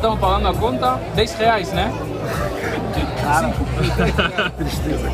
estamos pagando a conta 10 reais, né? Claro. Tristeza.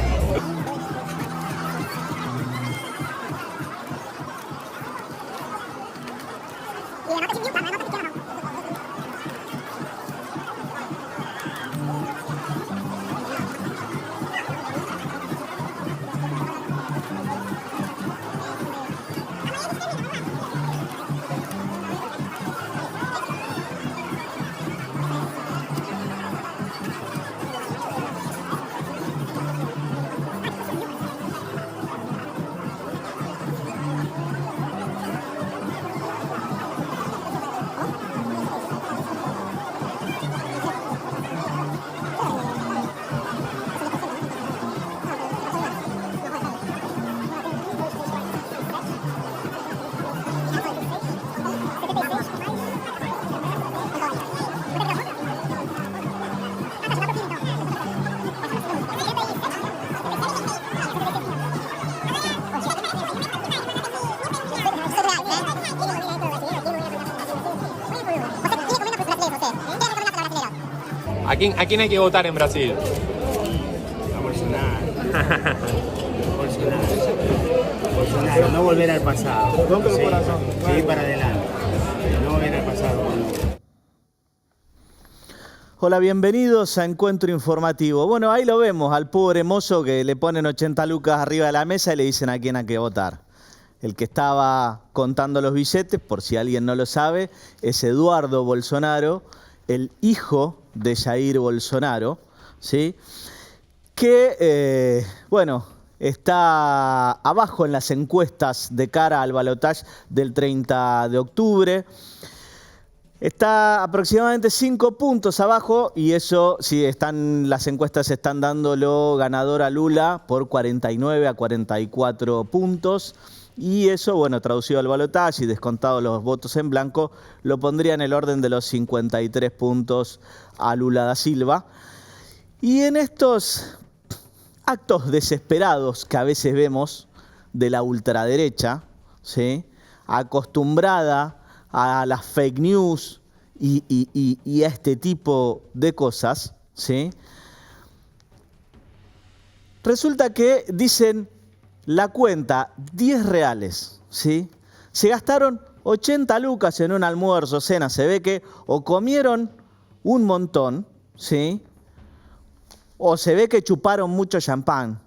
¿A quién hay que votar en Brasil? A Bolsonaro. Bolsonaro, no volver al pasado. Sí, corazón. Sí, para adelante. No volver al pasado. Hola, bienvenidos a Encuentro Informativo. Bueno, ahí lo vemos, al pobre mozo que le ponen 80 lucas arriba de la mesa y le dicen a quién hay que votar. El que estaba contando los billetes, por si alguien no lo sabe, es Eduardo Bolsonaro, el hijo de Jair Bolsonaro, ¿sí? Que, está abajo en las encuestas de cara al balotaje del 30 de octubre. Está aproximadamente 5 puntos abajo y eso, sí, las encuestas están dándolo ganador a Lula por 49 a 44 puntos. Y eso, bueno, traducido al balotaje y descontado los votos en blanco, lo pondría en el orden de los 53 puntos a Lula da Silva. Y en estos actos desesperados que a veces vemos de la ultraderecha, ¿sí?, acostumbrada a las fake news y a este tipo de cosas, ¿sí?, resulta que dicen la cuenta 10 reales, ¿sí? Se gastaron 80 lucas en un almuerzo, cena, se ve que o comieron un montón, ¿sí?, o se ve que chuparon mucho champán,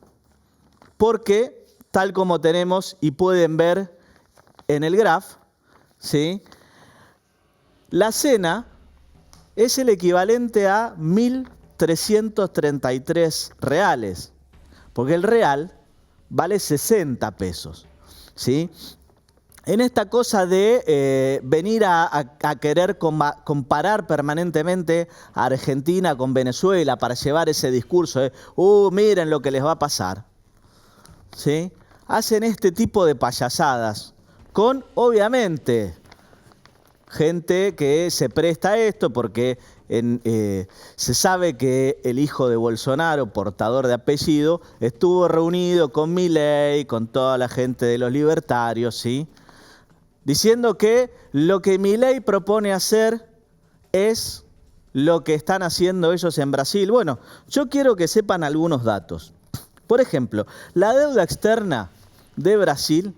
porque tal como tenemos y pueden ver en el graph, ¿sí?, la cena es el equivalente a 1.333 reales, porque el real vale 60 pesos, ¿sí? En esta cosa de venir a querer comparar permanentemente a Argentina con Venezuela para llevar ese discurso de miren lo que les va a pasar, ¿sí? Hacen este tipo de payasadas con, obviamente, gente que se presta a esto porque se sabe que el hijo de Bolsonaro, portador de apellido, estuvo reunido con Milei, con toda la gente de los libertarios, ¿sí?, diciendo que lo que Milei propone hacer es lo que están haciendo ellos en Brasil. Bueno, yo quiero que sepan algunos datos. Por ejemplo, la deuda externa de Brasil,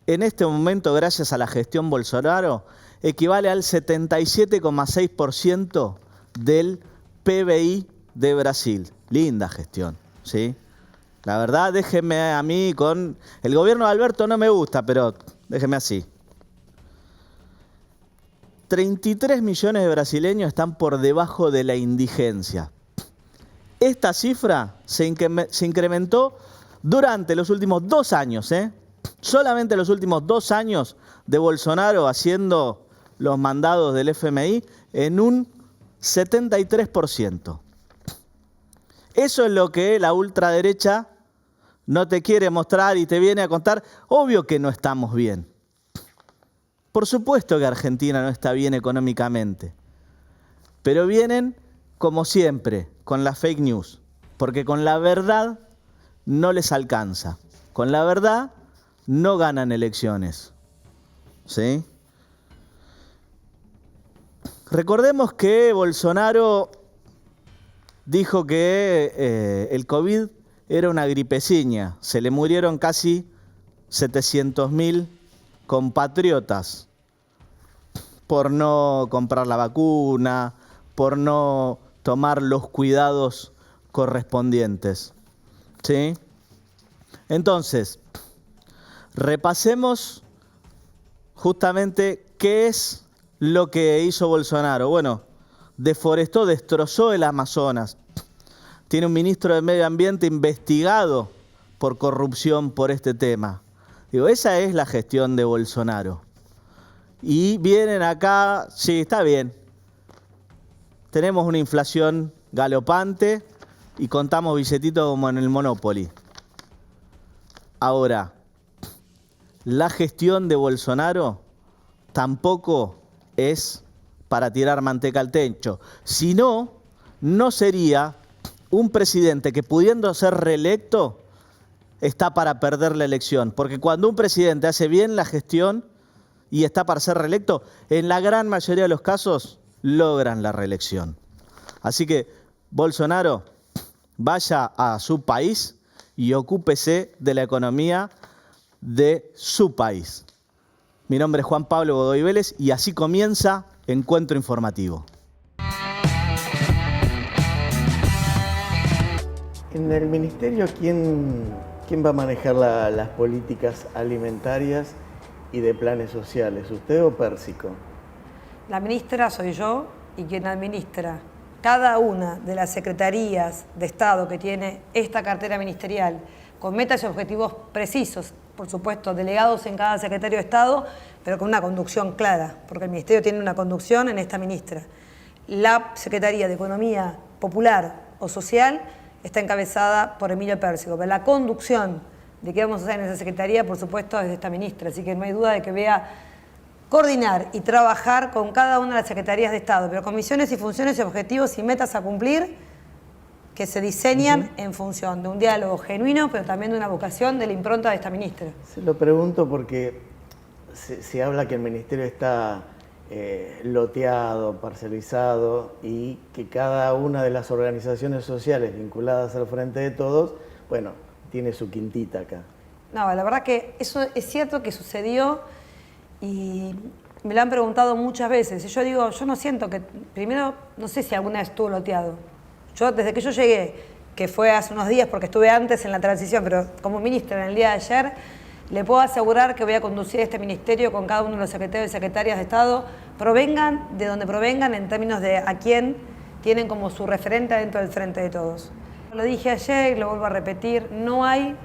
en este momento, gracias a la gestión Bolsonaro, equivale al 77,6% del PBI de Brasil. Linda gestión, ¿sí? La verdad, déjenme a mí con... El gobierno de Alberto no me gusta, pero déjenme así. 33 millones de brasileños están por debajo de la indigencia. Esta cifra se incrementó durante los últimos 2 años, solamente los últimos 2 años de Bolsonaro haciendo los mandados del FMI en un 73%. Eso es lo que la ultraderecha no te quiere mostrar y te viene a contar. Obvio que no estamos bien. Por supuesto que Argentina no está bien económicamente. Pero vienen, como siempre, con la fake news. Porque con la verdad no les alcanza. Con la verdad no ganan elecciones. ¿Sí? recordemos que Bolsonaro dijo que el COVID era una gripeciña. Se le murieron casi 700.000 compatriotas por no comprar la vacuna, por no tomar los cuidados correspondientes. ¿Sí? Entonces, repasemos justamente qué es lo que hizo Bolsonaro. Bueno, deforestó, destrozó el Amazonas. Tiene un ministro de Medio Ambiente investigado por corrupción por este tema. Digo, esa es la gestión de Bolsonaro. Y vienen acá, sí, está bien. Tenemos una inflación galopante y contamos billetitos como en el Monopoly. Ahora, la gestión de Bolsonaro tampoco es para tirar manteca al techo. Si no, no sería un presidente que, pudiendo ser reelecto, está para perder la elección. Porque cuando un presidente hace bien la gestión y está para ser reelecto, en la gran mayoría de los casos logran la reelección. Así que, Bolsonaro, vaya a su país y ocúpese de la economía de su país. Mi nombre es Juan Pablo Godoy Vélez y así comienza Encuentro Informativo. En el ministerio, ¿quién va a manejar las políticas alimentarias y de planes sociales? ¿Usted o Pérsico? La ministra soy yo y quien administra cada una de las secretarías de Estado que tiene esta cartera ministerial, con metas y objetivos precisos, por supuesto, delegados en cada secretario de Estado, pero con una conducción clara, porque el Ministerio tiene una conducción en esta ministra. La Secretaría de Economía Popular o Social está encabezada por Emilio Pérsico, pero la conducción de qué vamos a hacer en esa secretaría, por supuesto, es de esta ministra, así que no hay duda de que vea coordinar y trabajar con cada una de las secretarías de Estado, pero con misiones y funciones y objetivos y metas a cumplir que se diseñan en función de un diálogo genuino, pero también de una vocación de la impronta de esta ministra. Se lo pregunto porque se habla que el ministerio está loteado, parcelizado y que cada una de las organizaciones sociales vinculadas al Frente de Todos, bueno, tiene su quintita acá. No, la verdad que eso es cierto que sucedió y me lo han preguntado muchas veces. Y yo digo, yo no siento que, primero, no sé si alguna vez estuvo loteado. Yo, desde que yo llegué, que fue hace unos días porque estuve antes en la transición, pero como ministra en el día de ayer, le puedo asegurar que voy a conducir este ministerio con cada uno de los secretarios y secretarias de Estado, provengan de donde provengan en términos de a quién tienen como su referente dentro del Frente de Todos. Lo dije ayer y lo vuelvo a repetir, no hay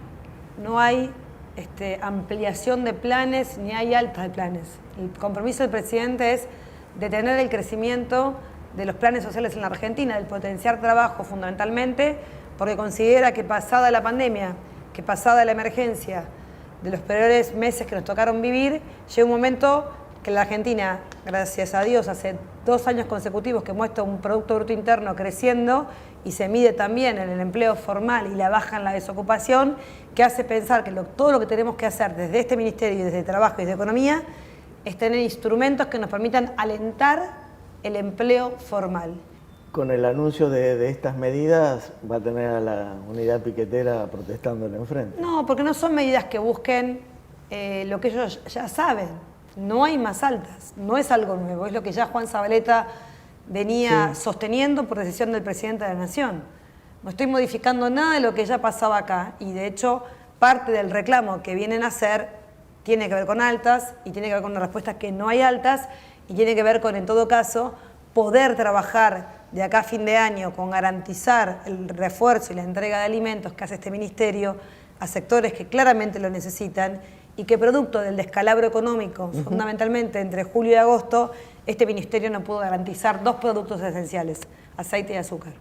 ampliación de planes ni hay altas de planes. El compromiso del presidente es detener el crecimiento de los planes sociales en la Argentina, del potenciar trabajo fundamentalmente, porque considera que pasada la pandemia, que pasada la emergencia, de los peores meses que nos tocaron vivir, llega un momento que la Argentina, gracias a Dios, hace 2 años consecutivos que muestra un Producto Bruto Interno creciendo y se mide también en el empleo formal y la baja en la desocupación, que hace pensar que todo lo que tenemos que hacer desde este ministerio y desde Trabajo y desde Economía es tener instrumentos que nos permitan alentar el empleo formal. Con el anuncio de estas medidas, ¿va a tener a la unidad piquetera protestándole enfrente? No, porque no son medidas que busquen lo que ellos ya saben. No hay más altas, no es algo nuevo, es lo que ya Juan Zabaleta venía sosteniendo por decisión del presidente de la Nación. No estoy modificando nada de lo que ya pasaba acá y de hecho parte del reclamo que vienen a hacer tiene que ver con altas y tiene que ver con una respuesta que no hay altas y tiene que ver con, en todo caso, poder trabajar de acá a fin de año con garantizar el refuerzo y la entrega de alimentos que hace este ministerio a sectores que claramente lo necesitan y que producto del descalabro económico, fundamentalmente entre julio y agosto, este ministerio no pudo garantizar 2 productos esenciales, aceite y azúcar.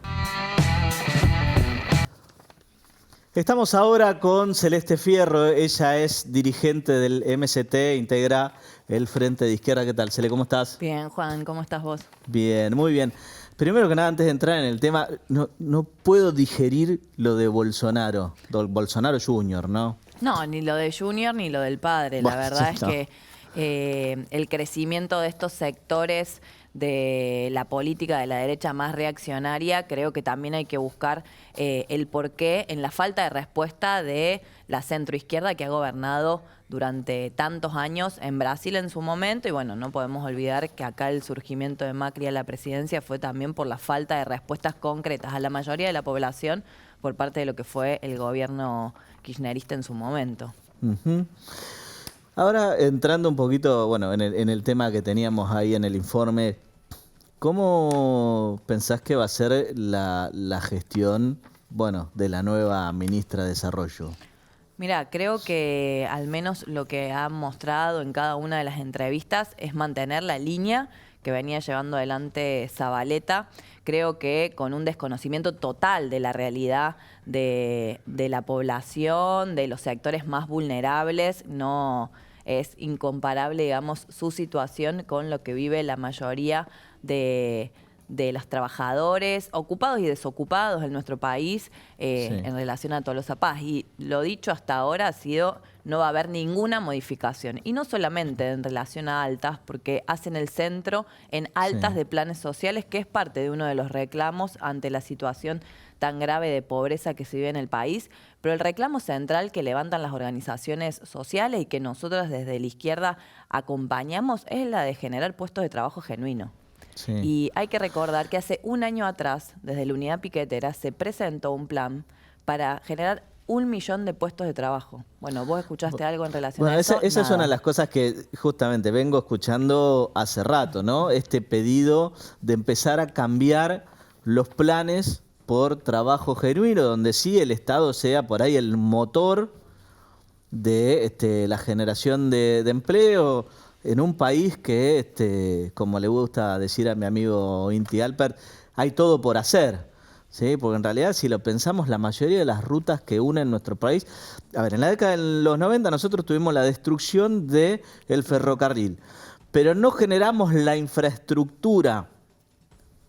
Estamos ahora con Celeste Fierro, ella es dirigente del MST, integra el Frente de Izquierda. ¿Qué tal, Cele? ¿Cómo estás? Bien, Juan, ¿cómo estás vos? Bien, muy bien. Primero que nada, antes de entrar en el tema, no puedo digerir lo de Bolsonaro, Bolsonaro Jr., ¿no? No, ni lo de Junior ni lo del padre. Bueno, La verdad sí, es que el crecimiento de estos sectores de la política de la derecha más reaccionaria, creo que también hay que buscar el porqué en la falta de respuesta de la centroizquierda que ha gobernado durante tantos años en Brasil en su momento. Y bueno, no podemos olvidar que acá el surgimiento de Macri a la presidencia fue también por la falta de respuestas concretas a la mayoría de la población por parte de lo que fue el gobierno kirchnerista en su momento. Ujú. Ahora, entrando un poquito, bueno, en el tema que teníamos ahí en el informe, ¿cómo pensás que va a ser la gestión, bueno, de la nueva ministra de Desarrollo? Mira, creo que al menos lo que ha mostrado en cada una de las entrevistas es mantener la línea que venía llevando adelante Zabaleta. Creo que con un desconocimiento total de la realidad de la población, de los sectores más vulnerables, no es incomparable, digamos, su situación con lo que vive la mayoría de los trabajadores, ocupados y desocupados en nuestro país en relación a Tolosa Paz. Y lo dicho hasta ahora ha sido, no va a haber ninguna modificación. Y no solamente en relación a altas, porque hacen el centro en altas de planes sociales, que es parte de uno de los reclamos ante la situación tan grave de pobreza que se vive en el país, pero el reclamo central que levantan las organizaciones sociales y que nosotros desde la izquierda acompañamos es la de generar puestos de trabajo genuino. Sí. Y hay que recordar que hace un año atrás, desde la unidad piquetera, se presentó un plan para generar 1 millón de puestos de trabajo. Bueno, vos escuchaste algo en relación a eso. Esa es una de las cosas que justamente vengo escuchando hace rato, ¿no? Este pedido de empezar a cambiar los planes por trabajo genuino, donde sí el Estado sea por ahí el motor de la generación de empleo en un país que, como le gusta decir a mi amigo Inti Alpert, hay todo por hacer, ¿sí? Porque en realidad, si lo pensamos, la mayoría de las rutas que unen nuestro país... A ver, en la década de los 90 nosotros tuvimos la destrucción del ferrocarril, pero no generamos la infraestructura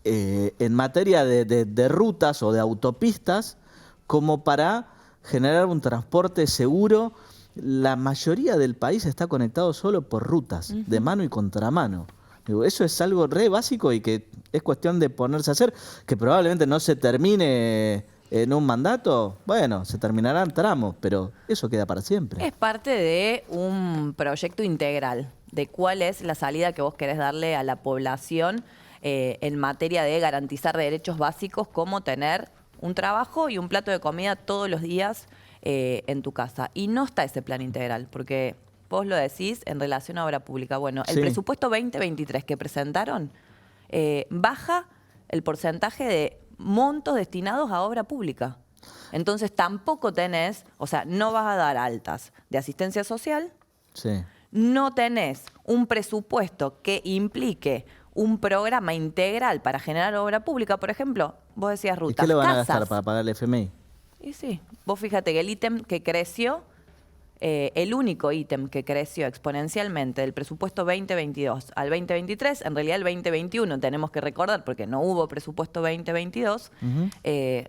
en materia de rutas o de autopistas como para generar un transporte seguro. La mayoría del país está conectado solo por rutas, de mano y contramano. Digo, eso es algo re básico y que es cuestión de ponerse a hacer, que probablemente no se termine en un mandato. Bueno, se terminarán tramos, pero eso queda para siempre. Es parte de un proyecto integral de cuál es la salida que vos querés darle a la población en materia de garantizar derechos básicos como tener un trabajo y un plato de comida todos los días en tu casa. Y no está ese plan integral, porque vos lo decís en relación a obra pública. Bueno, el presupuesto 2023 que presentaron baja el porcentaje de montos destinados a obra pública. Entonces tampoco tenés, o sea, no vas a dar altas de asistencia social, no tenés un presupuesto que implique un programa integral para generar obra pública. Por ejemplo, vos decías rutas, ¿y qué le van a casas. gastar para pagar el FMI? Y sí, vos fíjate que el ítem que creció, el único ítem que creció exponencialmente del presupuesto 2022 al 2023, en realidad el 2021 tenemos que recordar, porque no hubo presupuesto 2022,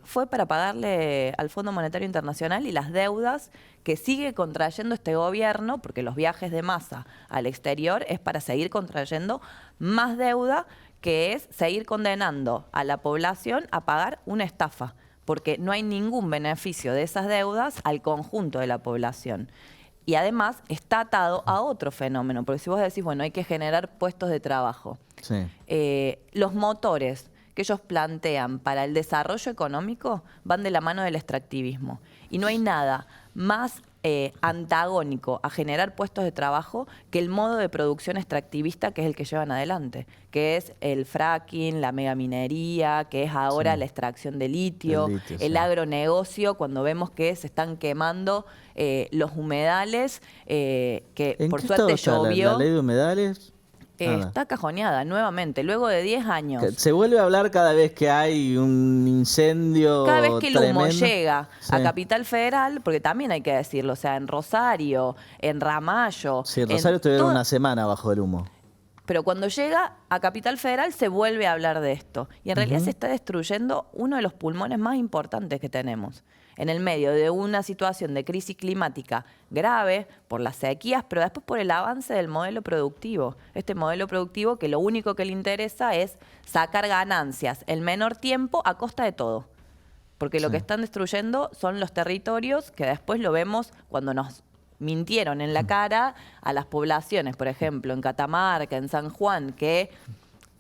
fue para pagarle al Fondo Monetario Internacional y las deudas que sigue contrayendo este gobierno, porque los viajes de masa al exterior es para seguir contrayendo más deuda, que es seguir condenando a la población a pagar una estafa, porque no hay ningún beneficio de esas deudas al conjunto de la población. Y además está atado a otro fenómeno, porque si vos decís, bueno, hay que generar puestos de trabajo. Los motores que ellos plantean para el desarrollo económico van de la mano del extractivismo. Y no hay nada más antagónico a generar puestos de trabajo que el modo de producción extractivista que es el que llevan adelante, que es el fracking, la megaminería, que es ahora la extracción de litio, el agronegocio, cuando vemos que se están quemando los humedales, que por suerte llovió. ¿La ley de humedales? Está cajoneada nuevamente, luego de 10 años. Se vuelve a hablar cada vez que hay un incendio. Cada vez que el humo tremendo llega a Capital Federal, porque también hay que decirlo, o sea, en Rosario, en Ramallo. Sí, en Rosario estuvieron una semana bajo el humo. Pero cuando llega a Capital Federal se vuelve a hablar de esto. Y en realidad se está destruyendo uno de los pulmones más importantes que tenemos. en el medio de una situación de crisis climática grave por las sequías, pero después por el avance del modelo productivo. Este modelo productivo que lo único que le interesa es sacar ganancias en menor tiempo a costa de todo. Porque lo que están destruyendo son los territorios, que después lo vemos cuando nos mintieron en la cara a las poblaciones, por ejemplo, en Catamarca, en San Juan, que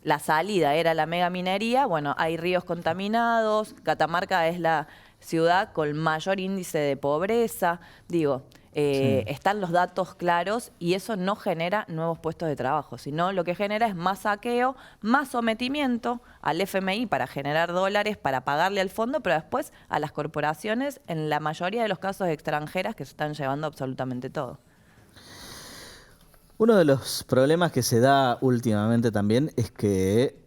la salida era la megaminería. Bueno, hay ríos contaminados, Catamarca es la ciudad con mayor índice de pobreza. Digo, están los datos claros y eso no genera nuevos puestos de trabajo, sino lo que genera es más saqueo, más sometimiento al FMI para generar dólares, para pagarle al fondo, pero después a las corporaciones, en la mayoría de los casos extranjeras, que se están llevando absolutamente todo. Uno de los problemas que se da últimamente también es que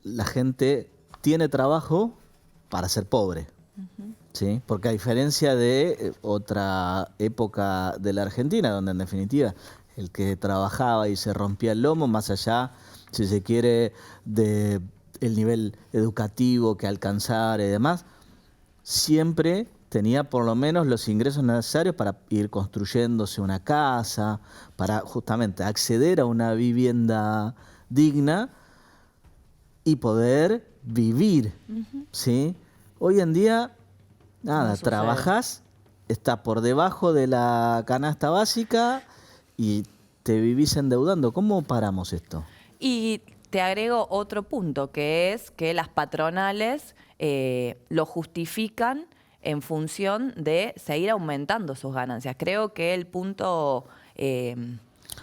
la gente tiene trabajo para ser pobre. ¿Sí? Porque a diferencia de otra época de la Argentina, donde en definitiva el que trabajaba y se rompía el lomo, más allá, si se quiere, del nivel educativo que alcanzara y demás, siempre tenía por lo menos los ingresos necesarios para ir construyéndose una casa, para justamente acceder a una vivienda digna y poder vivir. ¿Sí? Hoy en día, nada, trabajás, está por debajo de la canasta básica y te vivís endeudando. ¿Cómo paramos esto? Y te agrego otro punto, que es que las patronales lo justifican en función de seguir aumentando sus ganancias. Creo que el punto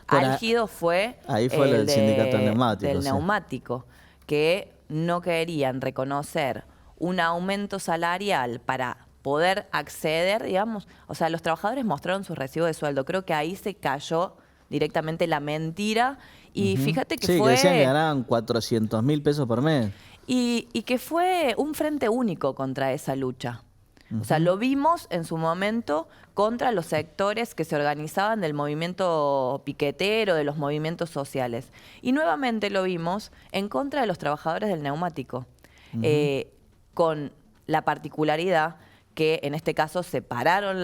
álgido fue ahí fue el sindicato neumático, del neumático, que no querían reconocer un aumento salarial para poder acceder, digamos, o sea, los trabajadores mostraron su recibo de sueldo. Creo que ahí se cayó directamente la mentira y fíjate que sí, fue... que decían que ganaban 400.000 pesos por mes. Y que fue un frente único contra esa lucha. O sea, lo vimos en su momento contra los sectores que se organizaban del movimiento piquetero, de los movimientos sociales. Y nuevamente lo vimos en contra de los trabajadores del neumático, con la particularidad que en este caso separaron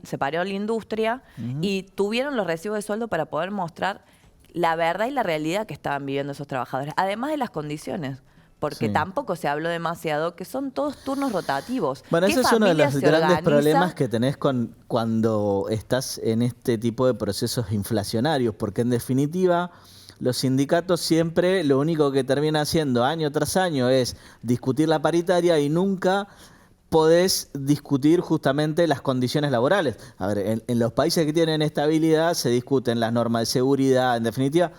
separó la industria y tuvieron los recibos de sueldo para poder mostrar la verdad y la realidad que estaban viviendo esos trabajadores, además de las condiciones. Porque tampoco se habló demasiado, que son todos turnos rotativos. Bueno, ese es uno de los grandes problemas que tenés cuando estás en este tipo de procesos inflacionarios, porque en definitiva los sindicatos siempre lo único que terminan haciendo año tras año es discutir la paritaria y nunca podés discutir justamente las condiciones laborales. A ver, en los países que tienen estabilidad se discuten las normas de seguridad, en definitiva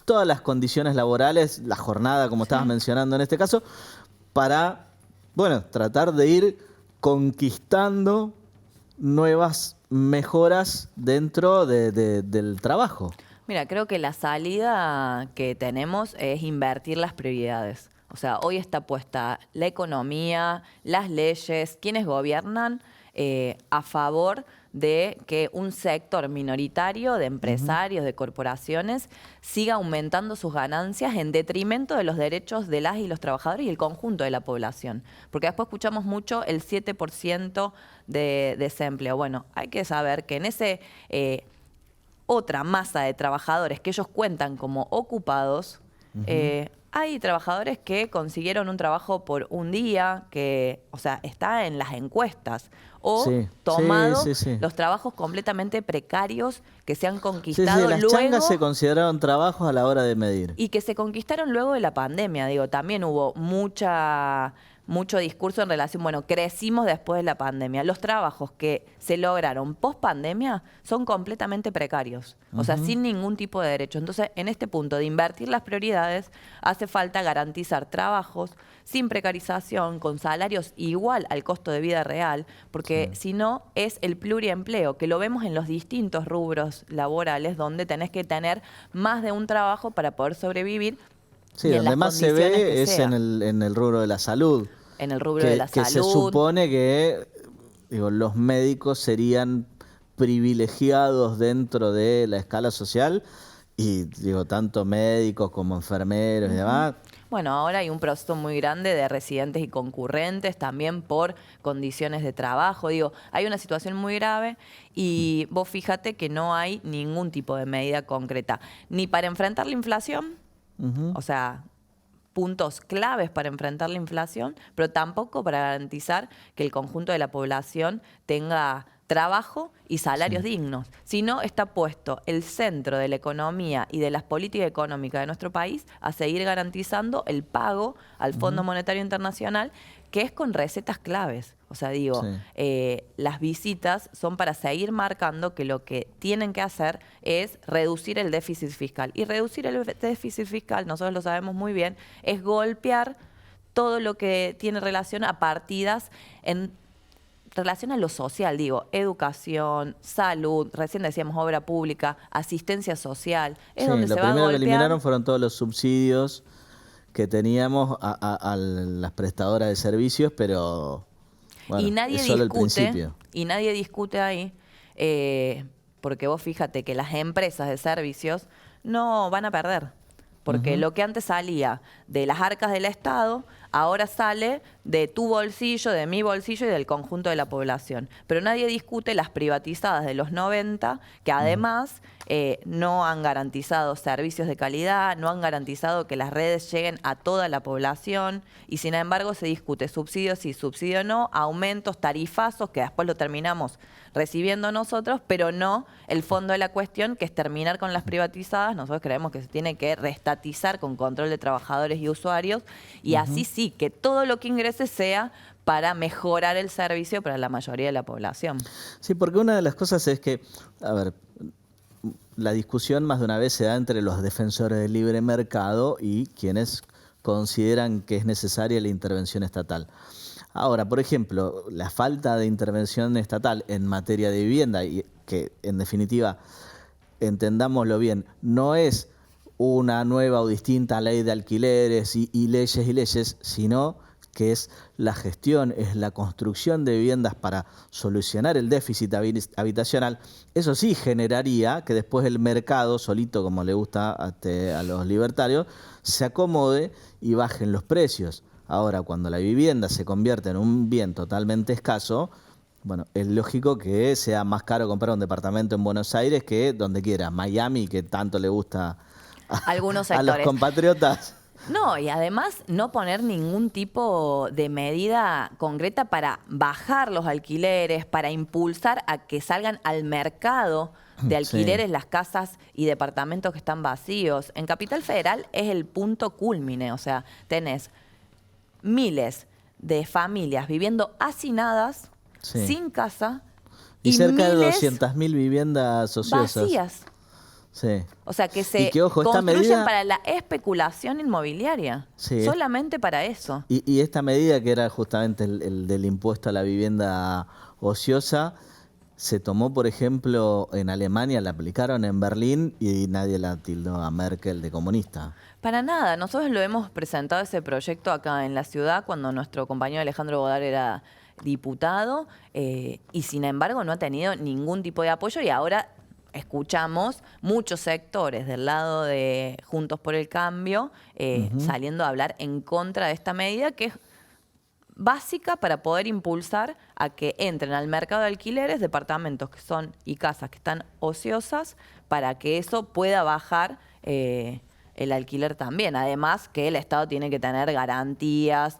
todas las condiciones laborales, la jornada, como estabas mencionando en este caso, para, bueno, tratar de ir conquistando nuevas mejoras dentro del trabajo. Mira, creo que la salida que tenemos es invertir las prioridades. O sea, hoy está puesta la economía, las leyes, quienes gobiernan a favor de que un sector minoritario de empresarios, de corporaciones, siga aumentando sus ganancias en detrimento de los derechos de las y los trabajadores y el conjunto de la población. Porque después escuchamos mucho el 7% de desempleo. Bueno, hay que saber que en ese otra masa de trabajadores que ellos cuentan como ocupados, hay trabajadores que consiguieron un trabajo por un día, que, o sea, está en las encuestas. O tomados los trabajos completamente precarios que se han conquistado las luego. changas se consideraron trabajos a la hora de medir. Y que se conquistaron luego de la pandemia. Digo, también hubo mucho discurso en relación, bueno, crecimos después de la pandemia. Los trabajos que se lograron post pandemia son completamente precarios, o sea, sin ningún tipo de derecho. Entonces, en este punto de invertir las prioridades, hace falta garantizar trabajos sin precarización, con salarios igual al costo de vida real, porque si no es el pluriempleo, que lo vemos en los distintos rubros laborales, donde tenés que tener más de un trabajo para poder sobrevivir. Sí, donde más se ve es en el rubro de la salud. En el rubro de la salud. Que se supone que los médicos serían privilegiados dentro de la escala social y digo, tanto médicos como enfermeros y demás. Bueno, ahora hay un proceso muy grande de residentes y concurrentes, también por condiciones de trabajo. Digo, hay una situación muy grave y vos fíjate que no hay ningún tipo de medida concreta, ni para enfrentar la inflación, o sea, puntos claves para enfrentar la inflación, pero tampoco para garantizar que el conjunto de la población tenga trabajo y salarios dignos, sino está puesto el centro de la economía y de las políticas económicas de nuestro país a seguir garantizando el pago al Fondo Monetario Internacional, que es con recetas claves. O sea, digo, las visitas son para seguir marcando que lo que tienen que hacer es reducir el déficit fiscal. Y reducir el déficit fiscal, nosotros lo sabemos muy bien, es golpear todo lo que tiene relación a partidas en relación a lo social, digo, educación, salud, recién decíamos obra pública, asistencia social, es donde se va a golpear. Lo primero que eliminaron fueron todos los subsidios que teníamos a las prestadoras de servicios, pero bueno, y nadie es solo el discute, principio. y nadie discute ahí, porque vos fíjate que las empresas de servicios no van a perder. Porque lo que antes salía de las arcas del Estado, ahora sale de tu bolsillo, de mi bolsillo y del conjunto de la población. Pero nadie discute las privatizadas de los 90, que además no han garantizado servicios de calidad, no han garantizado que las redes lleguen a toda la población, y sin embargo se discute subsidio sí, subsidio no, aumentos, tarifazos, que después lo terminamos recibiendo nosotros, pero no el fondo de la cuestión, que es terminar con las privatizadas. Nosotros creemos que se tiene que reestatizar con control de trabajadores y usuarios, y así sí, que todo lo que ingrese sea para mejorar el servicio para la mayoría de la población. Sí, porque una de las cosas es que, a ver, la discusión más de una vez se da entre los defensores del libre mercado y quienes consideran que es necesaria la intervención estatal. Ahora, por ejemplo, la falta de intervención estatal en materia de vivienda, y que en definitiva, entendámoslo bien, no es una nueva o distinta ley de alquileres y leyes, sino que es la gestión, es la construcción de viviendas para solucionar el déficit habitacional. Eso sí generaría que después el mercado, solito como le gusta a los libertarios, se acomode y bajen los precios. Ahora, cuando la vivienda se convierte en un bien totalmente escaso, bueno, es lógico que sea más caro comprar un departamento en Buenos Aires que donde quiera, Miami, que tanto le gusta Algunos a los sectores. compatriotas. No, y además no poner ningún tipo de medida concreta para bajar los alquileres, para impulsar a que salgan al mercado de alquileres las casas y departamentos que están vacíos. En Capital Federal es el punto cúlmine, o sea, tenés miles de familias viviendo hacinadas, sin casa, y cerca de miles 200.000 viviendas ociosas. vacías. Sí. O sea, que se ojo, esta construyen medida, para la especulación inmobiliaria. Solamente para eso. Y esta medida, que era justamente el del impuesto a la vivienda ociosa, se tomó, por ejemplo, en Alemania, la aplicaron en Berlín y nadie la tildó a Merkel de comunista. Para nada. Nosotros lo hemos presentado ese proyecto acá en la ciudad cuando nuestro compañero Alejandro Bodar era diputado, y sin embargo no ha tenido ningún tipo de apoyo, y ahora escuchamos muchos sectores del lado de Juntos por el Cambio saliendo a hablar en contra de esta medida, que es básica para poder impulsar a que entren al mercado de alquileres departamentos que son y casas que están ociosas, para que eso pueda bajar el alquiler también. Además que el Estado tiene que tener garantías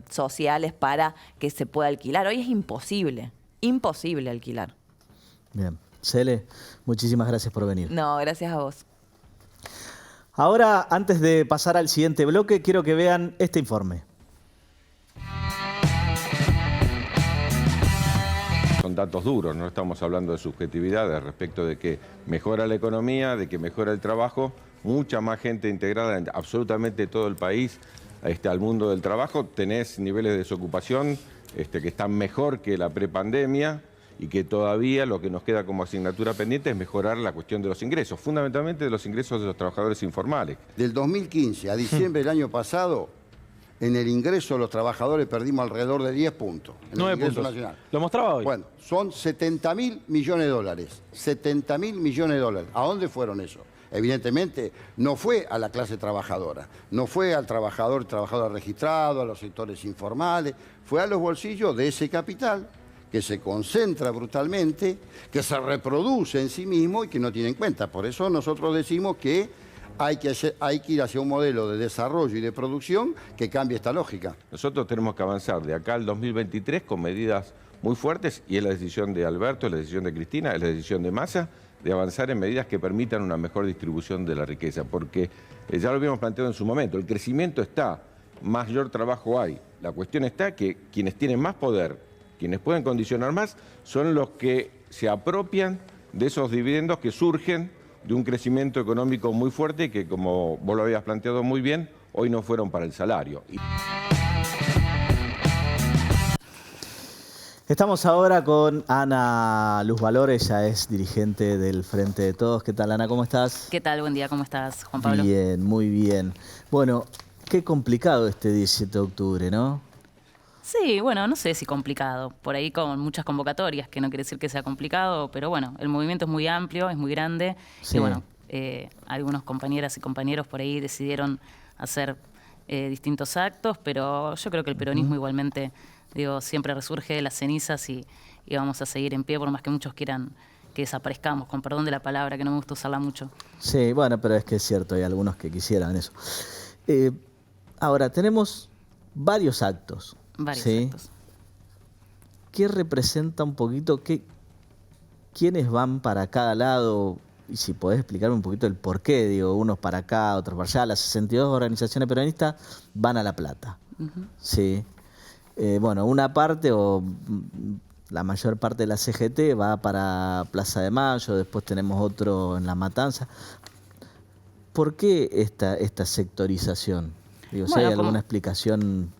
sociales para que se pueda alquilar. Hoy es imposible alquilar. Bien. Cele, muchísimas gracias por venir. No, gracias a vos. Ahora, antes de pasar al siguiente bloque, quiero que vean este informe. Son datos duros, no estamos hablando de subjetividades respecto de que mejora la economía, de que mejora el trabajo, mucha más gente integrada en absolutamente todo el país al mundo del trabajo. Tenés niveles de desocupación que están mejor que la prepandemia, y que todavía lo que nos queda como asignatura pendiente es mejorar la cuestión de los ingresos, fundamentalmente de los ingresos de los trabajadores informales. Del 2015 a diciembre del año pasado, en el ingreso de los trabajadores perdimos alrededor de 10 puntos. En 9 el ingreso puntos. nacional. Lo mostraba hoy. Bueno, son 70.000 millones de dólares. 70.000 millones de dólares. ¿A dónde fueron esos? Evidentemente, no fue a la clase trabajadora, no fue al trabajador registrado, a los sectores informales, fue a los bolsillos de ese capital que se concentra brutalmente, que se reproduce en sí mismo y que no tiene en cuenta. Por eso nosotros decimos que hay que ir hacia un modelo de desarrollo y de producción que cambie esta lógica. Nosotros tenemos que avanzar de acá al 2023 con medidas muy fuertes, y es la decisión de Alberto, es la decisión de Cristina, es la decisión de Massa, de avanzar en medidas que permitan una mejor distribución de la riqueza, porque ya lo habíamos planteado en su momento, el crecimiento está, mayor trabajo hay. La cuestión está que quienes tienen más poder, quienes pueden condicionar más, son los que se apropian de esos dividendos que surgen de un crecimiento económico muy fuerte y que, como vos lo habías planteado muy bien, hoy no fueron para el salario. Estamos ahora con Ana Luz Valor, ella es dirigente del Frente de Todos. ¿Qué tal, Ana? ¿Cómo estás? ¿Qué tal? Buen día, ¿cómo estás, Juan Pablo? Bien, muy bien. Bueno, qué complicado este 17 de octubre, ¿no? Sí, bueno, no sé si complicado. Por ahí con muchas convocatorias, que no quiere decir que sea complicado, pero bueno, el movimiento es muy amplio, es muy grande. Sí. Y bueno, algunos compañeras y compañeros por ahí decidieron hacer distintos actos, pero yo creo que el peronismo igualmente, digo, siempre resurge de las cenizas y vamos a seguir en pie, por más que muchos quieran que desaparezcamos, con perdón de la palabra, que no me gusta usarla mucho. Sí, bueno, pero es que es cierto, hay algunos que quisieran eso. Ahora, tenemos varios actos. Varios actos. ¿Qué representa un poquito, quiénes van para cada lado? Y si podés explicarme un poquito el porqué, digo, unos para acá, otros para allá. Las 62 organizaciones peronistas van a La Plata. Sí. Bueno, una parte o la mayor parte de la CGT va para Plaza de Mayo, después tenemos otro en La Matanza. ¿Por qué esta sectorización? Digo, si hay alguna explicación.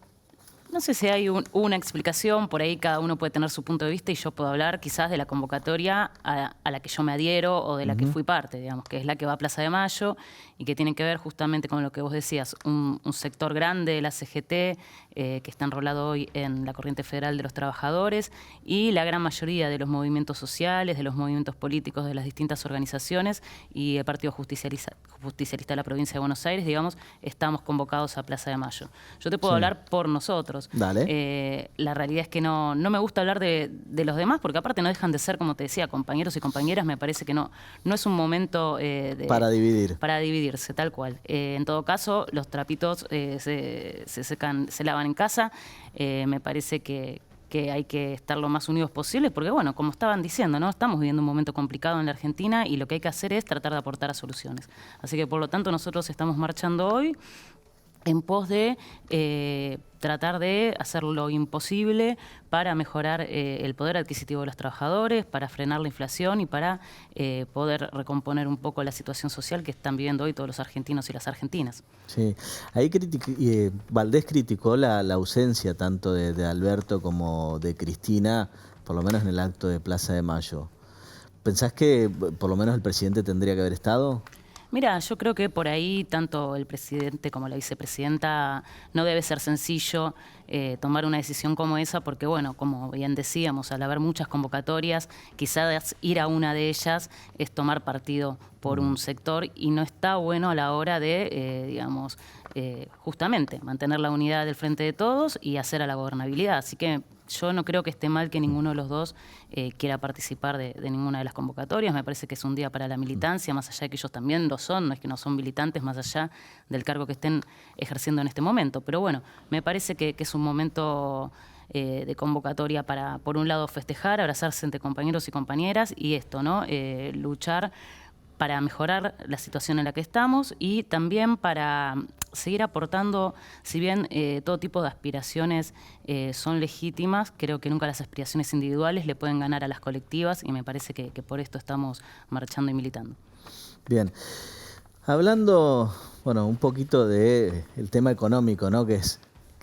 No sé si hay una explicación, por ahí cada uno puede tener su punto de vista y yo puedo hablar quizás de la convocatoria a la que yo me adhiero o de la que fui parte, digamos, que es la que va a Plaza de Mayo y que tiene que ver justamente con lo que vos decías, un sector grande de la CGT que está enrolado hoy en la Corriente Federal de los Trabajadores y la gran mayoría de los movimientos sociales, de los movimientos políticos de las distintas organizaciones y el Partido Justicialista de la Provincia de Buenos Aires, digamos, estamos convocados a Plaza de Mayo. Yo te puedo hablar por nosotros. Dale. La realidad es que no me gusta hablar de los demás, porque aparte no dejan de ser, como te decía, compañeros y compañeras. Me parece que no es un momento para dividir. Para dividirse, tal cual. En todo caso, los trapitos se secan, se lavan en casa. Me parece que hay que estar lo más unidos posible, porque bueno, como estaban diciendo, ¿no? Estamos viviendo un momento complicado en la Argentina y lo que hay que hacer es tratar de aportar a soluciones. Así que por lo tanto nosotros estamos marchando hoy en pos de tratar de hacer lo imposible para mejorar el poder adquisitivo de los trabajadores, para frenar la inflación y para poder recomponer un poco la situación social que están viviendo hoy todos los argentinos y las argentinas. Sí, ahí Valdés criticó la ausencia tanto de Alberto como de Cristina, por lo menos en el acto de Plaza de Mayo. ¿Pensás que por lo menos el presidente tendría que haber estado? Mira, yo creo que por ahí tanto el presidente como la vicepresidenta no debe ser sencillo tomar una decisión como esa porque, bueno, como bien decíamos, al haber muchas convocatorias, quizás ir a una de ellas es tomar partido por un sector y no está bueno a la hora de, digamos, justamente mantener la unidad del Frente de Todos y hacer a la gobernabilidad. Así que yo no creo que esté mal que ninguno de los dos quiera participar de ninguna de las convocatorias. Me parece que es un día para la militancia, más allá de que ellos también lo son, no es que no son militantes, más allá del cargo que estén ejerciendo en este momento. Pero bueno, me parece que es un momento de convocatoria para, por un lado, festejar, abrazarse entre compañeros y compañeras y esto, ¿no? Luchar para mejorar la situación en la que estamos y también para seguir aportando, si bien todo tipo de aspiraciones son legítimas, creo que nunca las aspiraciones individuales le pueden ganar a las colectivas y me parece que por esto estamos marchando y militando. Bien. Hablando, bueno, un poquito del tema económico, ¿no? Que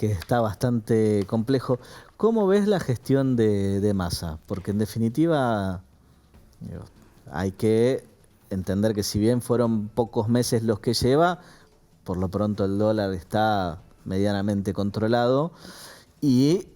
está bastante complejo. ¿Cómo ves la gestión de Massa? Porque en definitiva hay que entender que si bien fueron pocos meses los que lleva, por lo pronto el dólar está medianamente controlado y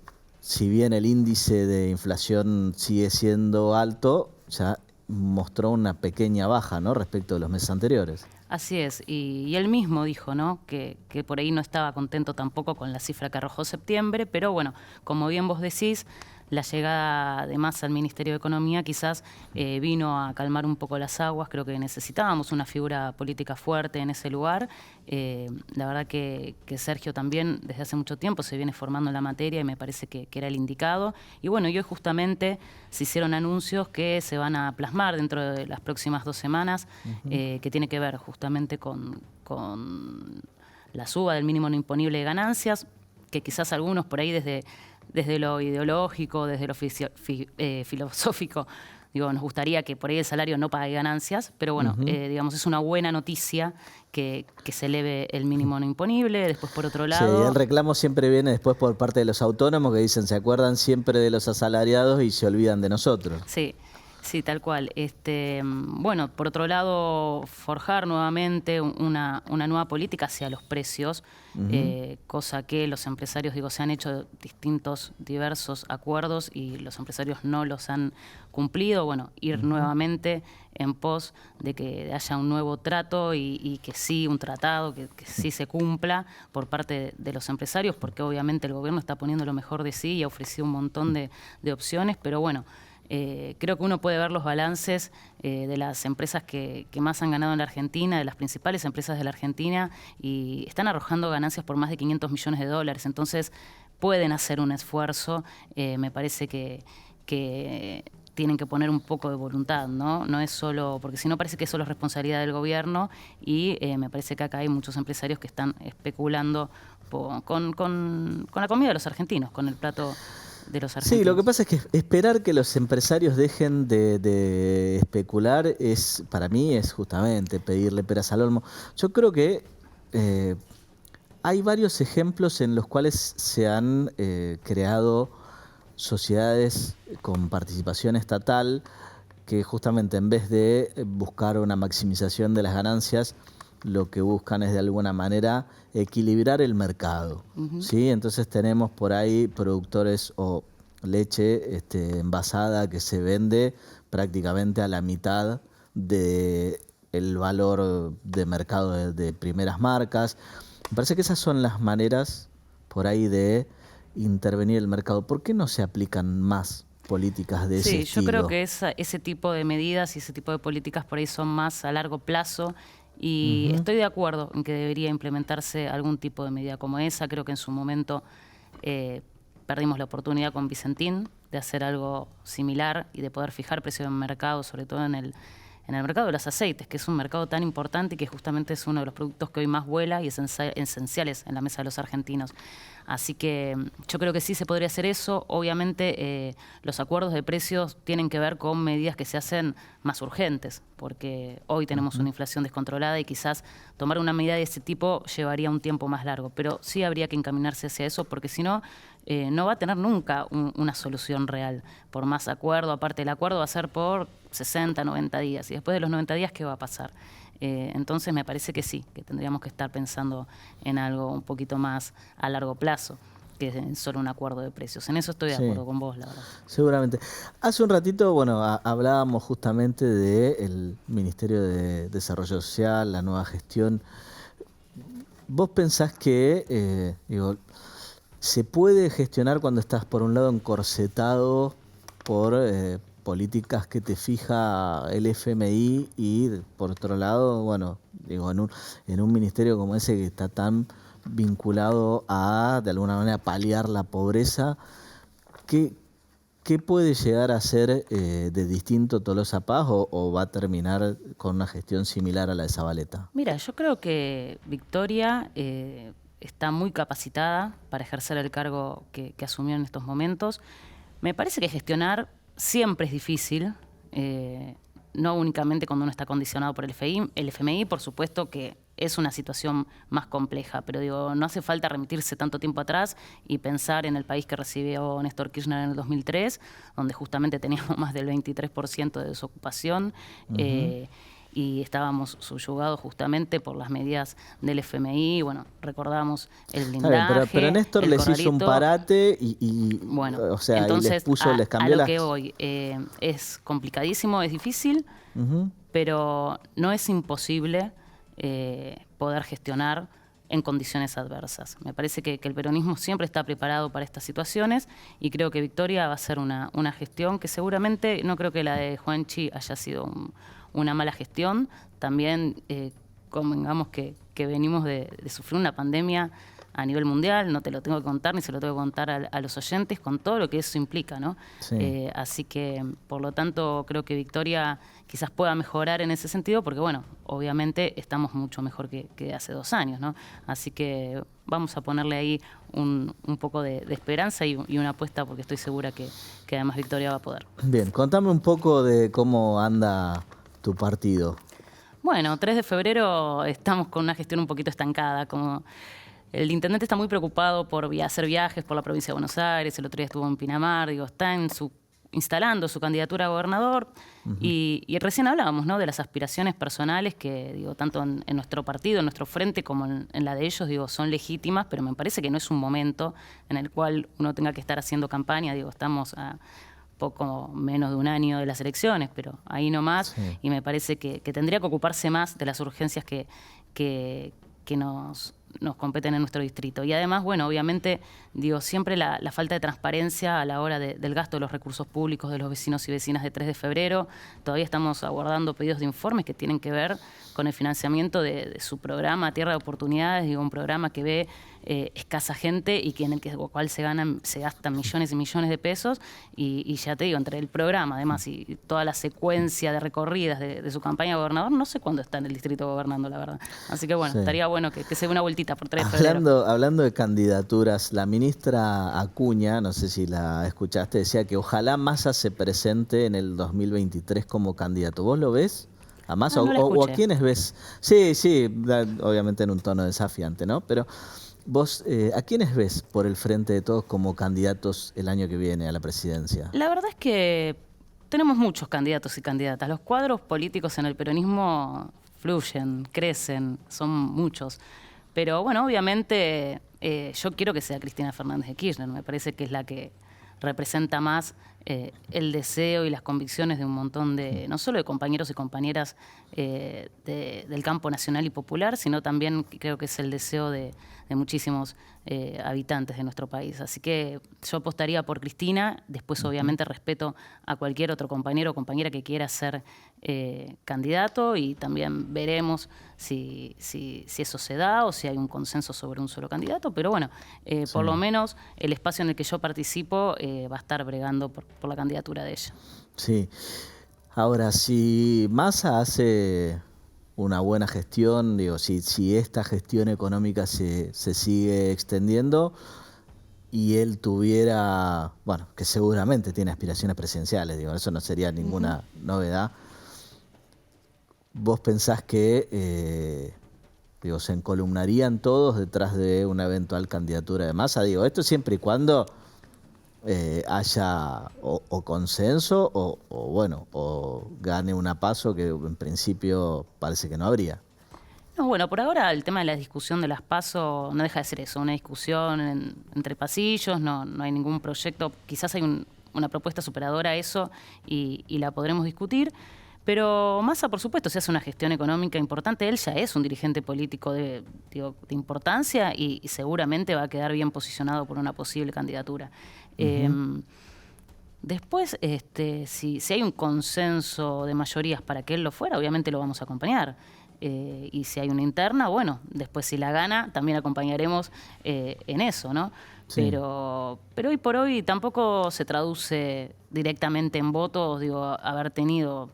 si bien el índice de inflación sigue siendo alto, ya mostró una pequeña baja, ¿no?, respecto de los meses anteriores. Así es, y él mismo dijo, ¿no?, que por ahí no estaba contento tampoco con la cifra que arrojó septiembre, pero bueno, como bien vos decís, la llegada de Massa al Ministerio de Economía quizás vino a calmar un poco las aguas. Creo que necesitábamos una figura política fuerte en ese lugar. La verdad que Sergio también desde hace mucho tiempo se viene formando en la materia y me parece que era el indicado. Y bueno, y hoy justamente se hicieron anuncios que se van a plasmar dentro de las próximas 2 semanas, que tiene que ver justamente con la suba del mínimo no imponible de ganancias, que quizás algunos por ahí desde lo ideológico, desde lo filosófico, digo, nos gustaría que por ahí el salario no pague ganancias, pero bueno, digamos, es una buena noticia que se eleve el mínimo no imponible. Después, por otro lado... Sí, el reclamo siempre viene después por parte de los autónomos que dicen, se acuerdan siempre de los asalariados y se olvidan de nosotros. Sí. Sí, tal cual. Bueno, por otro lado, forjar nuevamente una nueva política hacia los precios, cosa que los empresarios, digo, se han hecho distintos, diversos acuerdos y los empresarios no los han cumplido. Bueno, ir nuevamente en pos de que haya un nuevo trato y que sí, un tratado, que sí se cumpla por parte de los empresarios, porque obviamente el gobierno está poniendo lo mejor de sí y ha ofrecido un montón de opciones, pero bueno, creo que uno puede ver los balances de las empresas que más han ganado en la Argentina, de las principales empresas de la Argentina, y están arrojando ganancias por más de 500 millones de dólares. Entonces, pueden hacer un esfuerzo. Me parece que tienen que poner un poco de voluntad, ¿no? No es solo, porque si no parece que es solo responsabilidad del gobierno, y me parece que acá hay muchos empresarios que están especulando con la comida de los argentinos, con el plato de los argentinos. Sí, lo que pasa es que esperar que los empresarios dejen de especular para mí es justamente pedirle peras al olmo. Yo creo que hay varios ejemplos en los cuales se han creado sociedades con participación estatal que justamente en vez de buscar una maximización de las ganancias, lo que buscan es de alguna manera equilibrar el mercado. ¿Sí? Entonces tenemos por ahí productores o leche envasada que se vende prácticamente a la mitad del valor de mercado de primeras marcas. Me parece que esas son las maneras por ahí de intervenir el mercado. ¿Por qué no se aplican más políticas de ese estilo? Sí, yo creo que ese tipo de medidas y ese tipo de políticas por ahí son más a largo plazo. Y estoy de acuerdo en que debería implementarse algún tipo de medida como esa. Creo que en su momento perdimos la oportunidad con Vicentín de hacer algo similar y de poder fijar precios en mercado, sobre todo en el mercado de los aceites, que es un mercado tan importante y que justamente es uno de los productos que hoy más vuela y esenciales en la mesa de los argentinos. Así que yo creo que sí se podría hacer eso. Obviamente los acuerdos de precios tienen que ver con medidas que se hacen más urgentes, porque hoy tenemos una inflación descontrolada y quizás tomar una medida de ese tipo llevaría un tiempo más largo. Pero sí habría que encaminarse hacia eso, porque si no, no va a tener nunca una solución real. Por más acuerdo, aparte el acuerdo va a ser por 60, 90 días. Y después de los 90 días, ¿qué va a pasar? Entonces me parece que sí, que tendríamos que estar pensando en algo un poquito más a largo plazo que en solo un acuerdo de precios. En eso estoy de acuerdo con vos, la verdad. Seguramente. Hace un ratito, bueno, hablábamos justamente del Ministerio de Desarrollo Social, la nueva gestión. ¿Vos pensás que se puede gestionar cuando estás, por un lado, encorsetado por políticas que te fija el FMI y, por otro lado, bueno, digo, en un ministerio como ese que está tan vinculado a, de alguna manera, paliar la pobreza? ¿Qué puede llegar a ser de distinto Tolosa Paz o va a terminar con una gestión similar a la de Zabaleta? Mira, yo creo que Victoria está muy capacitada para ejercer el cargo que asumió en estos momentos. Me parece que gestionar siempre es difícil, no únicamente cuando uno está condicionado por el FMI, por supuesto que es una situación más compleja, pero digo, no hace falta remitirse tanto tiempo atrás y pensar en el país que recibió Néstor Kirchner en el 2003, donde justamente teníamos más del 23% de desocupación, y estábamos subyugados justamente por las medidas del FMI. Bueno, recordamos el blindaje. Pero Néstor el les hizo un corralito. parate y Bueno, o sea, entonces, y les puso, les a cambió lo las... que voy, es complicadísimo, es difícil, pero no es imposible poder gestionar en condiciones adversas. Me parece que el peronismo siempre está preparado para estas situaciones y creo que Victoria va a ser una gestión que seguramente, no creo que la de Juanchi haya sido una mala gestión. También convengamos que venimos de sufrir una pandemia a nivel mundial, no te lo tengo que contar ni se lo tengo que contar a los oyentes, con todo lo que eso implica, ¿no? Sí. Así que, por lo tanto, creo que Victoria quizás pueda mejorar en ese sentido, porque, bueno, obviamente estamos mucho mejor que hace 2 años, ¿no? Así que vamos a ponerle ahí un poco de esperanza y una apuesta, porque estoy segura que además Victoria va a poder. Bien, contame un poco de cómo anda tu partido. Bueno, 3 de febrero estamos con una gestión un poquito estancada, como... El intendente está muy preocupado por hacer viajes por la provincia de Buenos Aires, el otro día estuvo en Pinamar, digo, está instalando su candidatura a gobernador y recién hablábamos, ¿no?, de las aspiraciones personales que, digo, tanto en nuestro partido, en nuestro frente, como en la de ellos, digo, son legítimas, pero me parece que no es un momento en el cual uno tenga que estar haciendo campaña. Digo, estamos a poco menos de 1 año de las elecciones, pero ahí nomás, y me parece que tendría que ocuparse más de las urgencias que nos competen en nuestro distrito. Y además, bueno, obviamente, digo, siempre la falta de transparencia a la hora del gasto de los recursos públicos de los vecinos y vecinas de 3 de febrero. Todavía estamos aguardando pedidos de informes que tienen que ver con el financiamiento de su programa Tierra de Oportunidades, digo, un programa que ve escasa gente y en el cual se gastan millones y millones de pesos y ya te digo, entre el programa además y toda la secuencia de recorridas de su campaña de gobernador, no sé cuándo está en el distrito gobernando, la verdad. Así que bueno, estaría bueno que se dé una vueltita por 3 de febrero. Hablando de candidaturas, la ministra Acuña, no sé si la escuchaste, decía que ojalá Massa se presente en el 2023 como candidato. ¿Vos lo ves? ¿A Massa? No ¿O a quiénes ves? Sí, obviamente en un tono desafiante, ¿no? Pero vos, ¿a quiénes ves por el frente de todos como candidatos el año que viene a la presidencia? La verdad es que tenemos muchos candidatos y candidatas. Los cuadros políticos en el peronismo fluyen, crecen, son muchos. Pero bueno, obviamente yo quiero que sea Cristina Fernández de Kirchner. Me parece que es la que representa más el deseo y las convicciones de un montón de, no solo de compañeros y compañeras del campo nacional y popular, sino también creo que es el deseo de muchísimos habitantes de nuestro país. Así que yo apostaría por Cristina, después obviamente respeto a cualquier otro compañero o compañera que quiera ser candidato y también veremos si eso se da o si hay un consenso sobre un solo candidato, pero bueno, por lo menos el espacio en el que yo participo va a estar bregando por la candidatura de ella. Sí. Ahora, si Massa hace una buena gestión, digo, si esta gestión económica se sigue extendiendo y él tuviera, bueno, que seguramente tiene aspiraciones presidenciales, digo, eso no sería ninguna novedad. ¿Vos pensás que se encolumnarían todos detrás de una eventual candidatura de Massa? Digo, esto siempre y cuando haya o consenso o gane una PASO, que en principio parece que no habría. No, bueno, por ahora el tema de la discusión de las PASO no deja de ser eso, una discusión entre pasillos, no hay ningún proyecto, quizás hay una propuesta superadora a eso y la podremos discutir. Pero Massa, por supuesto, se hace una gestión económica importante. Él ya es un dirigente político de importancia y seguramente va a quedar bien posicionado por una posible candidatura. Después, si hay un consenso de mayorías para que él lo fuera, obviamente lo vamos a acompañar. Y si hay una interna, bueno, después si la gana, también acompañaremos en eso, ¿no? Sí. Pero hoy por hoy tampoco se traduce directamente en votos, digo, haber tenido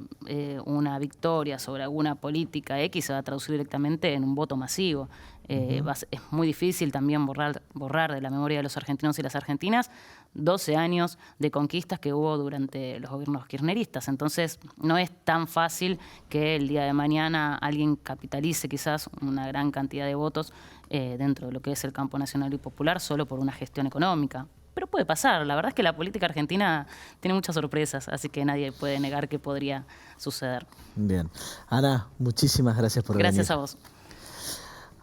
una victoria sobre alguna política X se va a traducir directamente en un voto masivo. Es muy difícil también borrar de la memoria de los argentinos y las argentinas 12 años de conquistas que hubo durante los gobiernos kirchneristas. Entonces, no es tan fácil que el día de mañana alguien capitalice quizás una gran cantidad de votos dentro de lo que es el campo nacional y popular solo por una gestión económica. pero puede pasar. La verdad es que la política argentina tiene muchas sorpresas, así que nadie puede negar que podría suceder. Bien. Ana, muchísimas gracias por venir. Gracias a vos.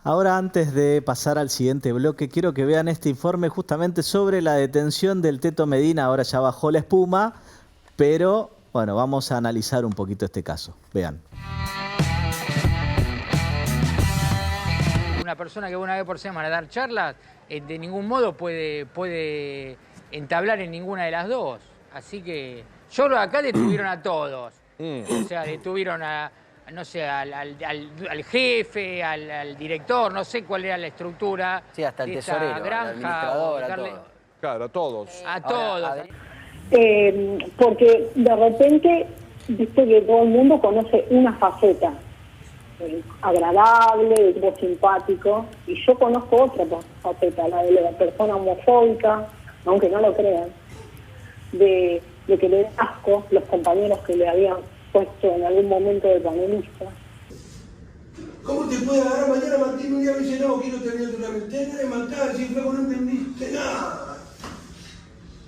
Ahora, antes de pasar al siguiente bloque, quiero que vean este informe justamente sobre la detención del Teto Medina. Ahora ya bajó la espuma, pero bueno, vamos a analizar un poquito este caso. Vean. Una persona que va una vez por semana a dar charlas, de ningún modo puede entablar en ninguna de las dos. Así que yo creo que acá detuvieron a todos. O sea, detuvieron a, no sé, al jefe, al director, no sé cuál era la estructura. Sí, hasta el de esta tesorero, granja, al administrador, darle- a todo. Claro, a todos. A todos. Porque de repente, viste que todo el mundo conoce una faceta agradable, de simpático, y yo conozco otra faceta, la de la persona homofóbica, aunque no lo crean, de que le den asco los compañeros que le habían puesto en algún momento de panelista. ¿Cómo te puede agarrar mañana Martín un día me dice, no, quiero terminar una ventana de matar, si flaco no entendiste nada?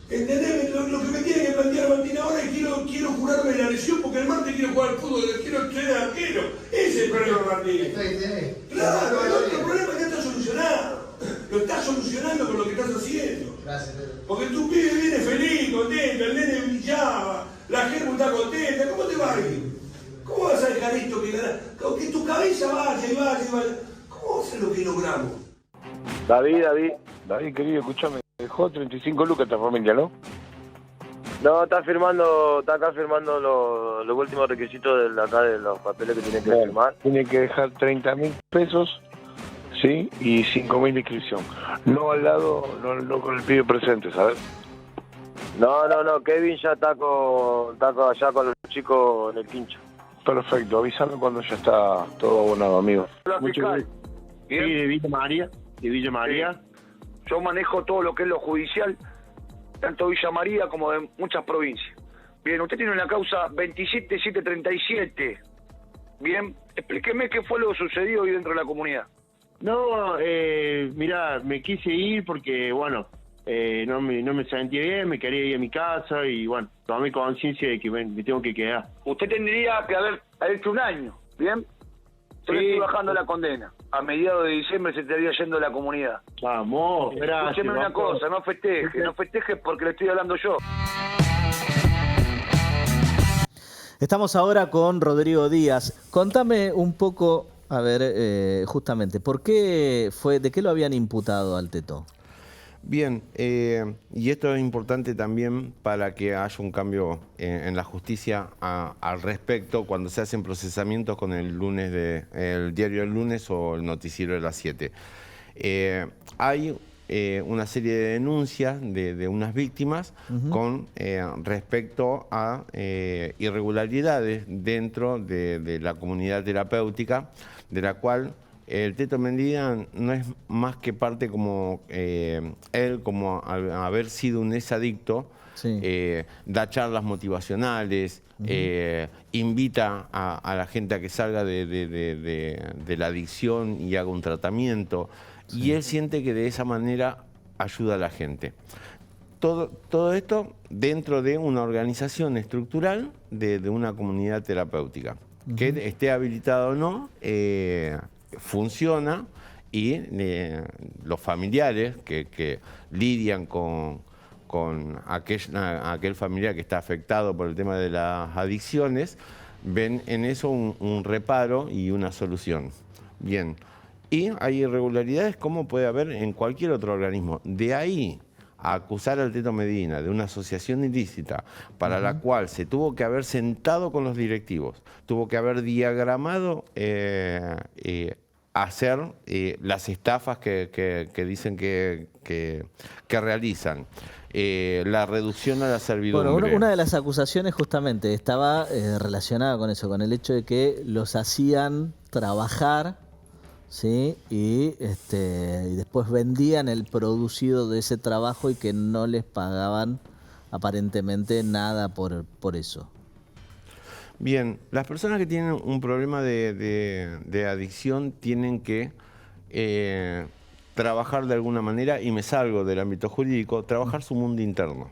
¿Entendés? Lo que me tiene que plantear Martín ahora es quiero curarme la lesión porque el martes quiero jugar al fútbol, quiero ser arquero. Ese es el problema, Martín. Claro, el otro problema ya está solucionado. Lo estás solucionando con lo que estás haciendo. Gracias, Pedro. Porque tu pibe viene feliz, contento, el nene brillaba, la gente está contenta, ¿cómo te va a ir? ¿Cómo vas a dejar esto que ganas? Que tu cabeza vaya y vaya y vaya. ¿Cómo va a ser lo que logramos? David, querido, escúchame, dejó 35 lucas esta familia, ¿no? No, está acá firmando los últimos requisitos de los papeles que tiene que firmar. Tiene que dejar 30.000 pesos, ¿sí? Y 5.000 de inscripción. No al lado, no con el pibe presente, ¿sabes? No, Kevin ya está allá con los chicos en el quincho. Perfecto, avísame cuando ya está todo abonado, amigo. Hola, fiscal. Sí, de Villa María. Yo manejo todo lo que es lo judicial, tanto Villa María como de muchas provincias. Bien, usted tiene una causa 27737. Bien, explíqueme qué fue lo que sucedió hoy dentro de la comunidad. No, mirá, me quise ir porque, bueno, no me sentí bien, me quería ir a mi casa y, bueno, tomé conciencia de que me tengo que quedar. Usted tendría que haber hecho un año, ¿bien? Yo le estoy bajando la condena. A mediados de diciembre se estaría yendo de la comunidad. Vamos, gracias. Escúcheme una cosa, no festeje porque le estoy hablando yo. Estamos ahora con Rodrigo Díaz. Contame un poco, a ver, justamente, ¿de qué lo habían imputado al Teto? Bien, y esto es importante también para que haya un cambio en la justicia al respecto cuando se hacen procesamientos con el diario El Lunes o el noticiero de las 7. Hay una serie de denuncias de unas víctimas con respecto a irregularidades dentro de la comunidad terapéutica, de la cual el Teto Medina no es más que parte como él, como haber sido un exadicto, da charlas motivacionales, invita a la gente a que salga de la adicción y haga un tratamiento, y él siente que de esa manera ayuda a la gente. Todo esto dentro de una organización estructural de una comunidad terapéutica, que esté habilitada o no, funciona, y los familiares que lidian con aquel familiar que está afectado por el tema de las adicciones, ven en eso un reparo y una solución. Bien, y hay irregularidades como puede haber en cualquier otro organismo. De ahí a acusar al Teto Medina de una asociación ilícita para la cual se tuvo que haber sentado con los directivos, tuvo que haber diagramado hacer las estafas que dicen que realizan, la reducción a la servidumbre. Bueno, una de las acusaciones justamente estaba relacionada con eso, con el hecho de que los hacían trabajar, ¿sí? Y después vendían el producido de ese trabajo y que no les pagaban aparentemente nada por eso. Bien, las personas que tienen un problema de adicción tienen que trabajar de alguna manera, y me salgo del ámbito jurídico, trabajar su mundo interno.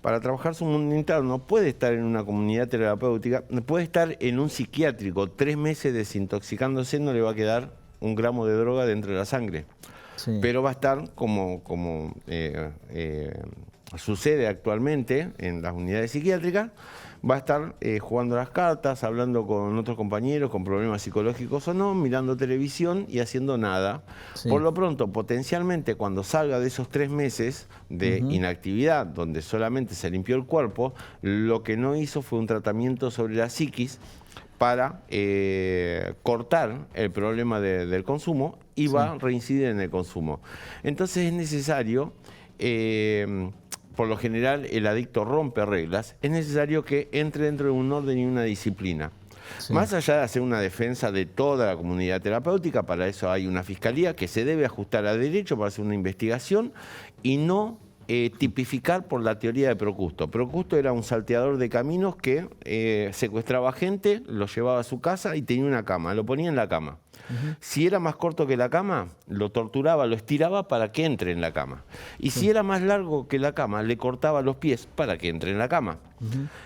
Para trabajar su mundo interno puede estar en una comunidad terapéutica, puede estar en un psiquiátrico 3 meses desintoxicándose, no le va a quedar un gramo de droga dentro de la sangre. Sí. Pero va a estar como sucede actualmente en las unidades psiquiátricas, va a estar jugando las cartas, hablando con otros compañeros con problemas psicológicos o no, mirando televisión y haciendo nada. Sí. Por lo pronto, potencialmente, cuando salga de esos 3 meses de inactividad, donde solamente se limpió el cuerpo, lo que no hizo fue un tratamiento sobre la psiquis para cortar el problema del consumo y va a reincidir en el consumo. Entonces es necesario... por lo general, el adicto rompe reglas, es necesario que entre dentro de un orden y una disciplina. Sí. Más allá de hacer una defensa de toda la comunidad terapéutica, para eso hay una fiscalía que se debe ajustar a derecho para hacer una investigación y no tipificar por la teoría de Procusto. Procusto era un salteador de caminos que secuestraba gente, lo llevaba a su casa y tenía una cama, lo ponía en la cama. Si era más corto que la cama, lo torturaba, lo estiraba para que entre en la cama. Y si era más largo que la cama, le cortaba los pies para que entre en la cama.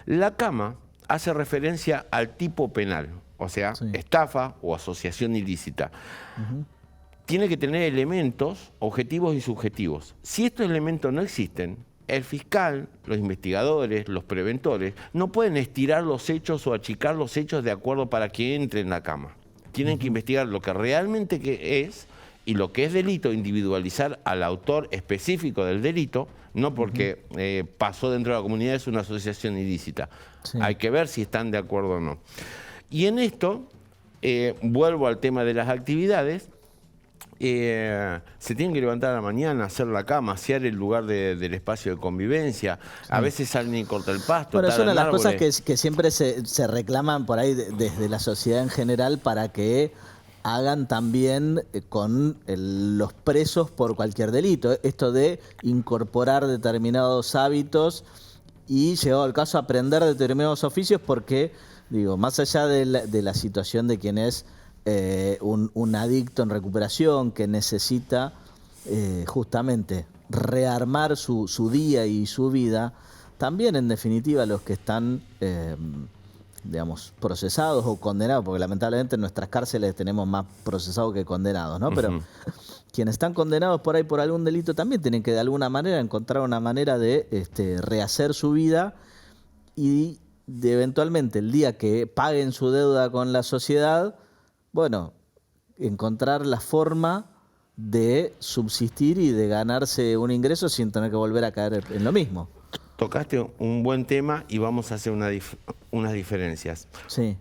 La cama hace referencia al tipo penal, o sea, estafa o asociación ilícita. Tiene que tener elementos objetivos y subjetivos. Si estos elementos no existen, el fiscal, los investigadores, los preventores, no pueden estirar los hechos o achicar los hechos de acuerdo para que entre en la cama. Tienen que investigar lo que realmente es y lo que es delito, individualizar al autor específico del delito, no porque pasó dentro de la comunidad, es una asociación ilícita. Sí. Hay que ver si están de acuerdo o no. Y en esto, vuelvo al tema de las actividades, se tienen que levantar a la mañana, hacer la cama, asear el lugar del espacio de convivencia. Sí. A veces salen y corta el pasto. Bueno, es una de las cosas que siempre se reclaman por ahí desde la sociedad en general para que hagan también con los presos por cualquier delito. Esto de incorporar determinados hábitos y, llegado al caso, aprender determinados oficios porque, digo, más allá de la situación de quien es un adicto en recuperación que necesita justamente rearmar su día y su vida, también en definitiva los que están digamos, procesados o condenados, porque lamentablemente en nuestras cárceles tenemos más procesados que condenados, ¿no? Pero quienes están condenados por ahí por algún delito también tienen que de alguna manera encontrar una manera de rehacer su vida y de eventualmente el día que paguen su deuda con la sociedad, bueno, encontrar la forma de subsistir y de ganarse un ingreso sin tener que volver a caer en lo mismo. Tocaste un buen tema y vamos a hacer unas diferencias. Sí.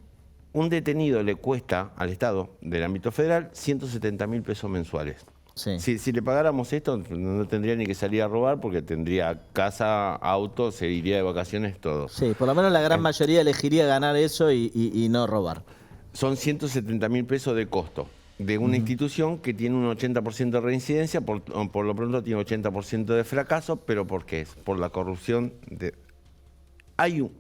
Un detenido le cuesta al Estado del ámbito federal 170.000 pesos mensuales. Sí. Si le pagáramos esto, no tendría ni que salir a robar porque tendría casa, auto, se iría de vacaciones, todo. Sí, por lo menos la gran mayoría elegiría ganar eso y no robar. Son 170.000 pesos de costo de una institución que tiene un 80% de reincidencia, por lo pronto tiene 80% de fracaso, pero ¿por qué es? Por la corrupción. Hay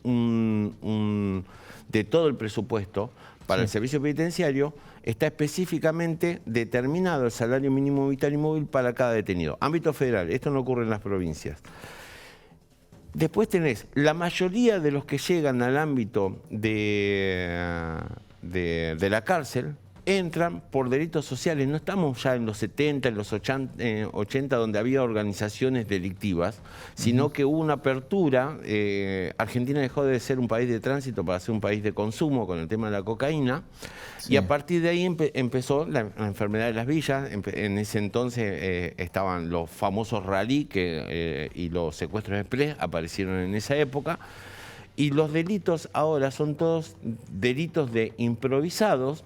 de todo el presupuesto para el servicio penitenciario, está específicamente determinado el salario mínimo vital y móvil para cada detenido. Ámbito federal, esto no ocurre en las provincias. Después tenés la mayoría de los que llegan al ámbito de la cárcel, entran por delitos sociales. No estamos ya en los 70, en los 80, donde había organizaciones delictivas, sino que hubo una apertura. Argentina dejó de ser un país de tránsito para ser un país de consumo con el tema de la cocaína. Sí. Y a partir de ahí empezó la enfermedad de las villas. En ese entonces estaban los famosos rally y los secuestros express, aparecieron en esa época. Y los delitos ahora son todos delitos de improvisados,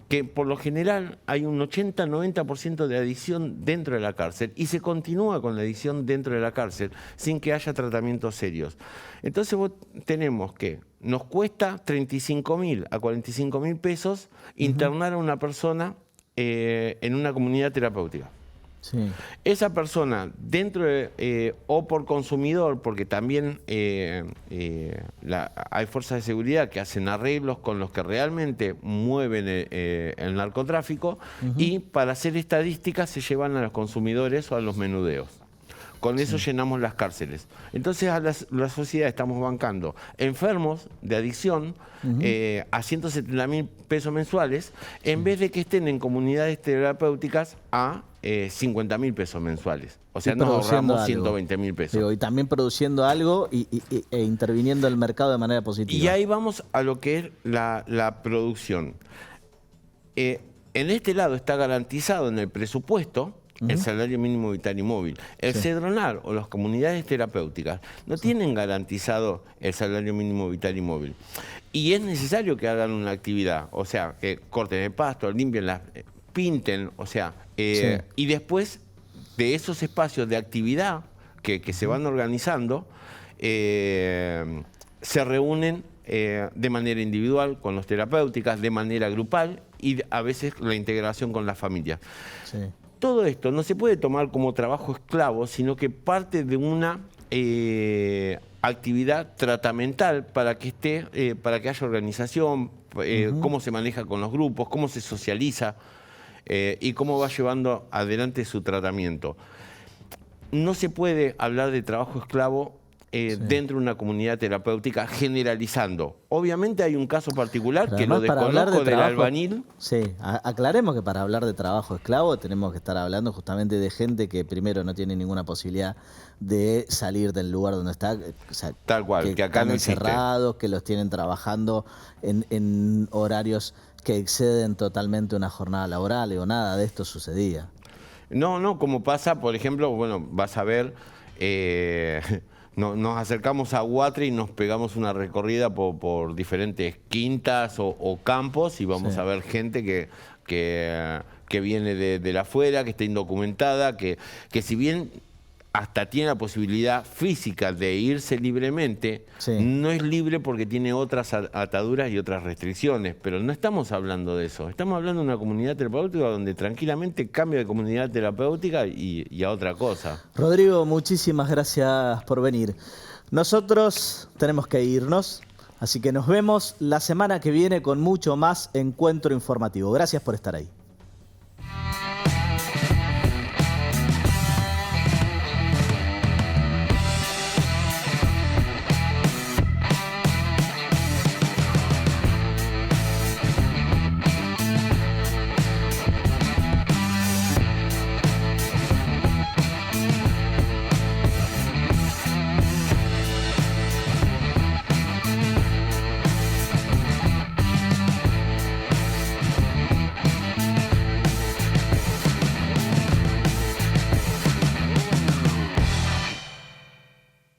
que por lo general hay un 80-90% de adicción dentro de la cárcel y se continúa con la adicción dentro de la cárcel sin que haya tratamientos serios. Entonces tenemos que nos cuesta 35.000 a 45.000 pesos internar a una persona en una comunidad terapéutica. Sí. Esa persona, dentro de, o por consumidor, porque también hay fuerzas de seguridad que hacen arreglos con los que realmente mueven el narcotráfico, y para hacer estadísticas se llevan a los consumidores o a los menudeos. Con eso llenamos las cárceles. Entonces a la sociedad estamos bancando enfermos de adicción a 170.000 pesos mensuales, en vez de que estén en comunidades terapéuticas a 50.000 pesos mensuales. O sea, nos ahorramos 120.000 pesos. Digo, y también produciendo algo e interviniendo el mercado de manera positiva. Y ahí vamos a lo que es la producción. En este lado está garantizado en el presupuesto el salario mínimo vital y móvil. El Cedronar o las comunidades terapéuticas no tienen garantizado el salario mínimo vital y móvil. Y es necesario que hagan una actividad, o sea, que corten el pasto, limpien pinten, o sea, y después de esos espacios de actividad que se van organizando, se reúnen de manera individual con los terapéuticas, de manera grupal y a veces la integración con las familias. Sí. Todo esto no se puede tomar como trabajo esclavo, sino que parte de una actividad tratamental para que para que haya organización, cómo se maneja con los grupos, cómo se socializa y cómo va llevando adelante su tratamiento. No se puede hablar de trabajo esclavo dentro de una comunidad terapéutica generalizando. Obviamente hay un caso particular que lo desconozco del albañil. Sí, aclaremos que para hablar de trabajo esclavo tenemos que estar hablando justamente de gente que primero no tiene ninguna posibilidad de salir del lugar donde está. O sea, tal cual, que acá no existe. Encerrados, que los tienen trabajando en horarios que exceden totalmente una jornada laboral, o nada de esto sucedía. No, como pasa, por ejemplo, bueno, vas a ver... nos acercamos a Huatre y nos pegamos una recorrida por diferentes quintas o campos y vamos a ver gente que viene de la afuera, que está indocumentada, que si bien hasta tiene la posibilidad física de irse libremente, no es libre porque tiene otras ataduras y otras restricciones. Pero no estamos hablando de eso. Estamos hablando de una comunidad terapéutica donde tranquilamente cambia de comunidad terapéutica y a otra cosa. Rodrigo, muchísimas gracias por venir. Nosotros tenemos que irnos, así que nos vemos la semana que viene con mucho más encuentro informativo. Gracias por estar ahí.